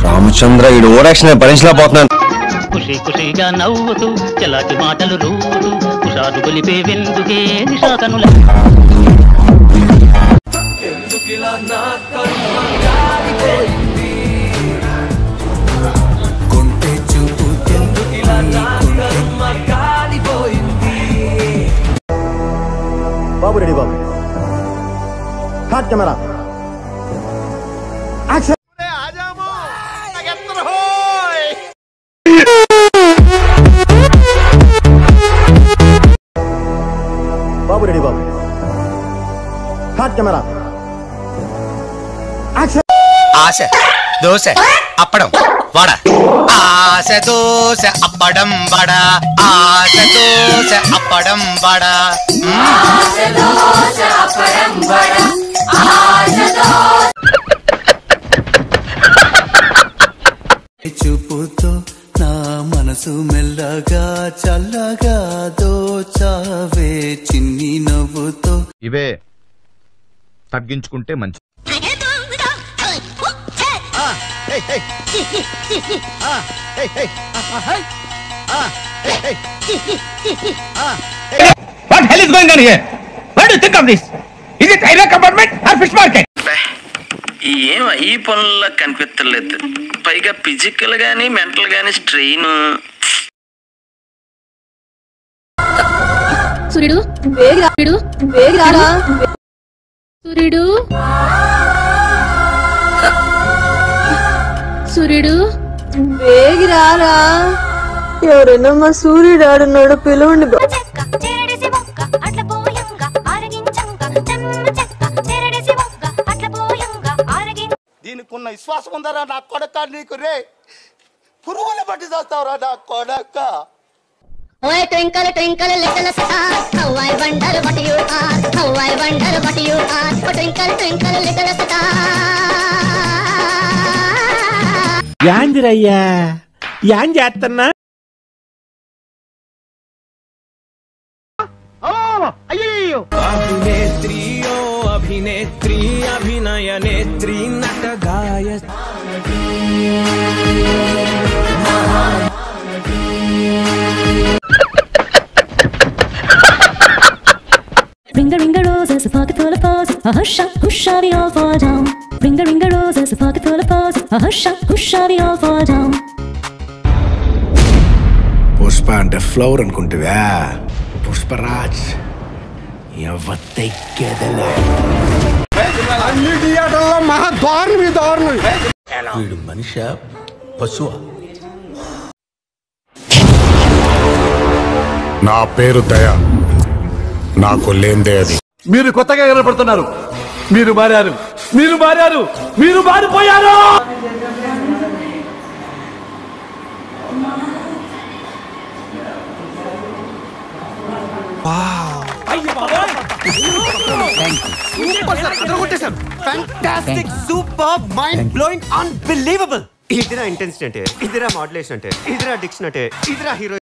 రామచంద్ర ఈ ఓవరాక్షన్ భరించలేకపోతున్నాను. ఖుషి ఖుషిగా నవ్వుతూ చలాకి మాటలు రూతూ కుషాదు గొలిపే వెందుకే నిషాకనుల కొంటే చూపు ఎందుకిలా నా కర్మ కాలిపోయింది. బాబు రెడీ బాబు హాట్ కెమెరా యాక్షన్. బాబు రెడీ బాబు హాట్ కెమెరా యాక్షన్. ఆశ దోశ అప్పడం వడ, ఆశ దోశ అప్పడం వడ, ఆశ దోశ అప్పడం వడ. చూపుతో నా మనసు మెల్లగా చల్లగా దోచావే చిన్ని నవ్వుతో. ఇవే తగ్గించుకుంటే మంచి. What hell is going on here? What do you think of this? Is it railway compartment or fish market? ఏం ఈ పనుల్లో కనిపించలేదు. పైగా ఫిజికల్ గానీ మెంటల్ గానీ స్ట్రెయిన్. సూర్యుడు సూర్యుడు సూర్యుడు వేగిరారా. ఎవరైనా మా సూర్యుడు ఆడున్నాడు పిలవండి. దీనికున్న విశ్వాసం ఉందరా నా కొడక, నీకు రే పురుగుల బట్టి చేస్తావురా నా కొడక. Oy twinkle twinkle little star, how I wonder what you are, how I wonder what you are. Oh twinkle twinkle little star. యాందిరయ్యా యాన్ చేస్తున్నా. అయ్యో అభినేత్రి ఓ అభినేత్రి అభినయ నేత్రి నట గాయ. Ring a roses, a pocket full of posies. A hush up, hush up, we all fall down. Ring a roses, a pocket full of posies. A hush up, hush up, we all fall down. Pushpa అంటే flower అనుకుంటువా? Pushparaj ఎవతెక్కేదలే. అన్ని థియేటర్లో మహా దారుణం. వీడు మనిషా పశువా? నా పేరు దయ, నాకు లేందే అది. మీరు కొత్తగా ఏర్పడుతున్నారు. మీరు మారారు, మీరు మారారు, మీరు మారిపోయారు. Fantastic, super, mind blowing, unbelievable. ఇదిరా ఇంటెన్సిటీ అంటే, ఇదిరా మోడ్యులేషన్ అంటే, ఇదిరా డిక్షన్ అంటే, ఇదిరా హీరో.